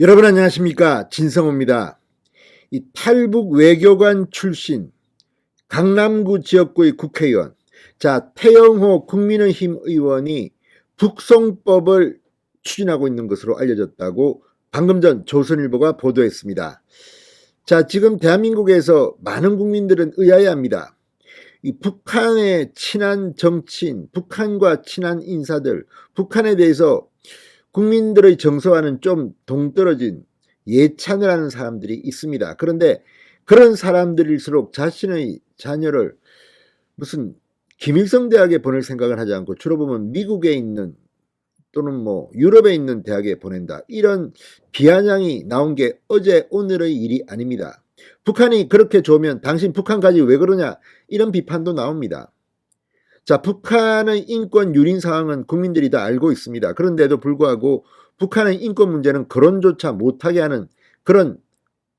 여러분 안녕하십니까, 진성호입니다. 이 탈북 외교관 출신 강남구 지역구의 국회의원, 태영호 국민의힘 의원이 북송법을 추진하고 있는 것으로 알려졌다고 방금 전 조선일보가 보도했습니다. 지금 대한민국에서 많은 국민들은 의아해합니다. 이 북한의 친한 정치인, 북한과 친한 인사들, 북한에 대해서 국민들의 정서와는 좀 동떨어진 예찬을 하는 사람들이 있습니다. 그런데 그런 사람들일수록 자신의 자녀를 무슨 김일성 대학에 보낼 생각을 하지 않고 주로 보면 미국에 있는 또는 유럽에 있는 대학에 보낸다, 이런 비아냥이 나온 게 어제 오늘의 일이 아닙니다. 북한이 그렇게 좋으면 당신 북한 가지고 왜 그러냐, 이런 비판도 나옵니다. 북한의 인권 유린 상황은 국민들이 다 알고 있습니다. 그런데도 불구하고 북한의 인권 문제는 거론조차 못하게 하는 그런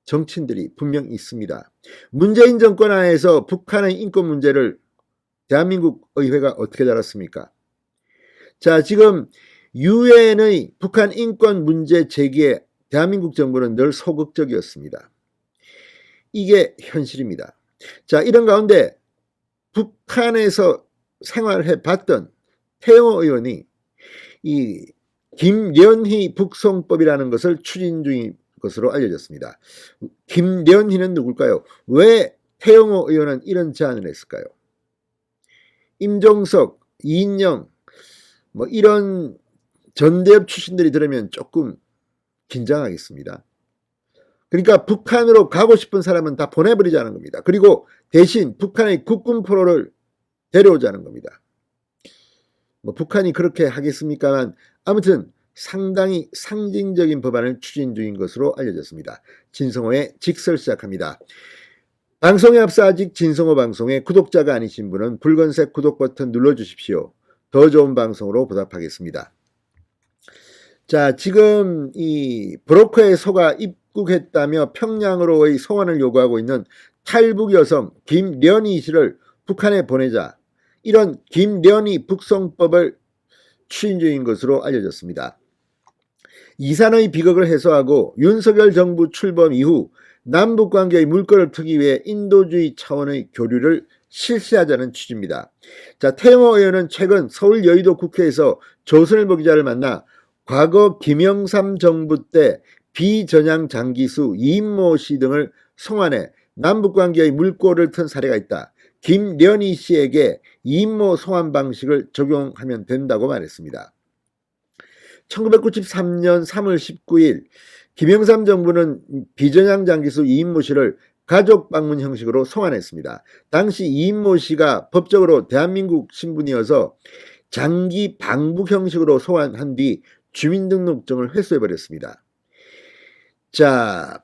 정치인들이 분명 있습니다. 문재인 정권 하에서 북한의 인권 문제를 대한민국 의회가 어떻게 다뤘습니까? 지금 유엔의 북한 인권 문제 제기에 대한민국 정부는 늘 소극적이었습니다. 이게 현실입니다. 이런 가운데 북한에서 생활해 봤던 태영호 의원이 이 김련희 북송법이라는 것을 추진 중인 것으로 알려졌습니다. 김련희는 누굴까요? 왜 태영호 의원은 이런 제안을 했을까요? 임종석, 이인영 이런 전대협 출신들이 들으면 조금 긴장하겠습니다. 그러니까 북한으로 가고 싶은 사람은 다 보내버리자는 겁니다. 그리고 대신 북한의 국군 포로를 데려오자는 겁니다. 북한이 그렇게 하겠습니까만 아무튼 상당히 상징적인 법안을 추진 중인 것으로 알려졌습니다. 진성호의 직설 시작합니다. 방송에 앞서 아직 진성호 방송의 구독자가 아니신 분은 붉은색 구독 버튼 눌러주십시오. 더 좋은 방송으로 보답하겠습니다. 지금 이 브로커에 속아 입국했다며 평양으로의 송환을 요구하고 있는 탈북 여성 김련희 씨를 북한에 보내자, 이런 김련희 북송법을 추진 중인 것으로 알려졌습니다. 이산의 비극을 해소하고 윤석열 정부 출범 이후 남북관계의 물꼬를 트기 위해 인도주의 차원의 교류를 실시하자는 취지입니다. 태영호 의원은 최근 서울 여의도 국회에서 조선일보 기자를 만나 과거 김영삼 정부 때 비전향 장기수 이인모 씨 등을 송환해 남북관계의 물꼬를 튼 사례가 있다, 김련희 씨에게 이인모 송환 방식을 적용하면 된다고 말했습니다. 1993년 3월 19일 김영삼 정부는 비전향 장기수 이인모 씨를 가족 방문 형식으로 송환했습니다. 당시 이인모 씨가 법적으로 대한민국 신분이어서 장기 방북 형식으로 송환한 뒤 주민등록증을 회수해버렸습니다.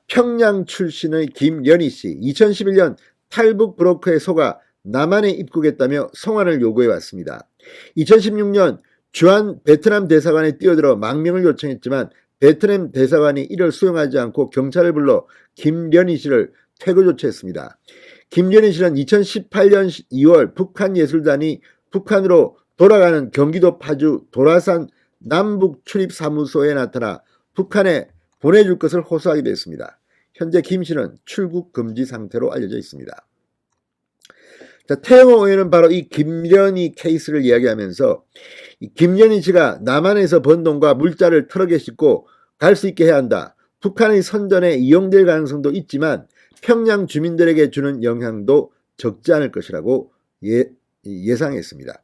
평양 출신의 김련희 씨, 2011년 탈북 브로커에 속아 남한에 입국했다며 송환을 요구해왔습니다. 2016년 주한 베트남 대사관에 뛰어들어 망명을 요청했지만 베트남 대사관이 이를 수용하지 않고 경찰을 불러 김련희 씨를 퇴거 조치했습니다. 김련희 씨는 2018년 2월 북한예술단이 북한으로 돌아가는 경기도 파주 도라산 남북 출입사무소에 나타나 북한에 보내줄 것을 호소하게 됐습니다. 현재 김 씨는 출국 금지 상태로 알려져 있습니다. 태영호 의원은 바로 이 김련희 케이스를 이야기하면서 이 김련희 씨가 남한에서 번 돈과 물자를 트럭에 싣고 갈 수 있게 해야 한다. 북한의 선전에 이용될 가능성도 있지만 평양 주민들에게 주는 영향도 적지 않을 것이라고 예상했습니다.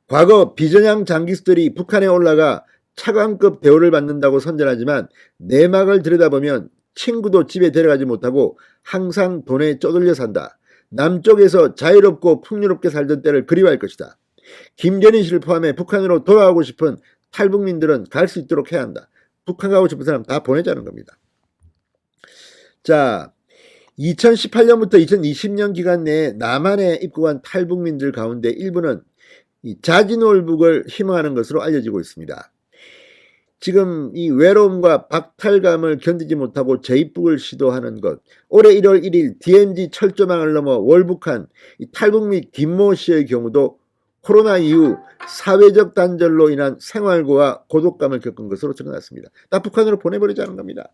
과거 비전향 장기수들이 북한에 올라가 차관급 대우를 받는다고 선전하지만 내막을 들여다보면 친구도 집에 데려가지 못하고 항상 돈에 쪼들려 산다. 남쪽에서 자유롭고 풍요롭게 살던 때를 그리워할 것이다. 김련희 씨를 포함해 북한으로 돌아가고 싶은 탈북민들은 갈 수 있도록 해야 한다. 북한 가고 싶은 사람 다 보내자는 겁니다. 2018년부터 2020년 기간 내에 남한에 입국한 탈북민들 가운데 일부는 이 자진월북을 희망하는 것으로 알려지고 있습니다. 지금 이 외로움과 박탈감을 견디지 못하고 재입국을 시도하는 것, 올해 1월 1일 DMZ 철조망을 넘어 월북한 이 탈북민 김모 씨의 경우도 코로나 이후 사회적 단절로 인한 생활고와 고독감을 겪은 것으로 드러났습니다. 다 북한으로 보내버리자는 겁니다.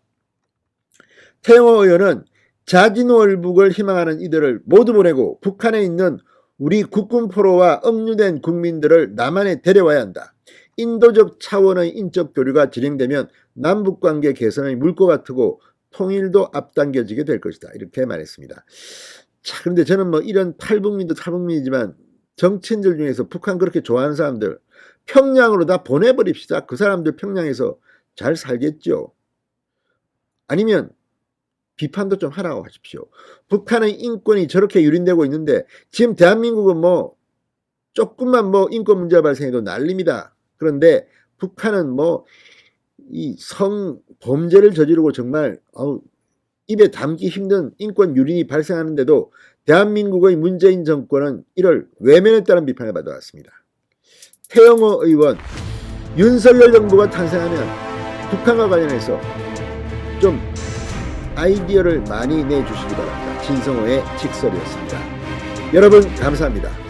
태영호 의원은 자진월북을 희망하는 이들을 모두 보내고 북한에 있는 우리 국군 포로와 억류된 국민들을 남한에 데려와야 한다. 인도적 차원의 인적 교류가 진행되면 남북관계 개선의 물꼬가 트고 통일도 앞당겨지게 될 것이다. 이렇게 말했습니다. 자, 그런데 저는 뭐 이런 탈북민도 탈북민이지만 정치인들 중에서 북한 그렇게 좋아하는 사람들 평양으로 다 보내버립시다. 그 사람들 평양에서 잘 살겠죠. 아니면 비판도 좀 하라고 하십시오. 북한의 인권이 저렇게 유린되고 있는데 지금 대한민국은 뭐 조금만 뭐 인권 문제가 발생해도 난립니다. 그런데 북한은 뭐 이 성범죄를 저지르고 정말 입에 담기 힘든 인권 유린이 발생하는데도 대한민국의 문재인 정권은 이를 외면했다는 비판을 받아왔습니다. 태영호 의원, 윤석열 정부가 탄생하면 북한과 관련해서 좀 아이디어를 많이 내주시기 바랍니다. 진성호의 직설이었습니다. 여러분 감사합니다.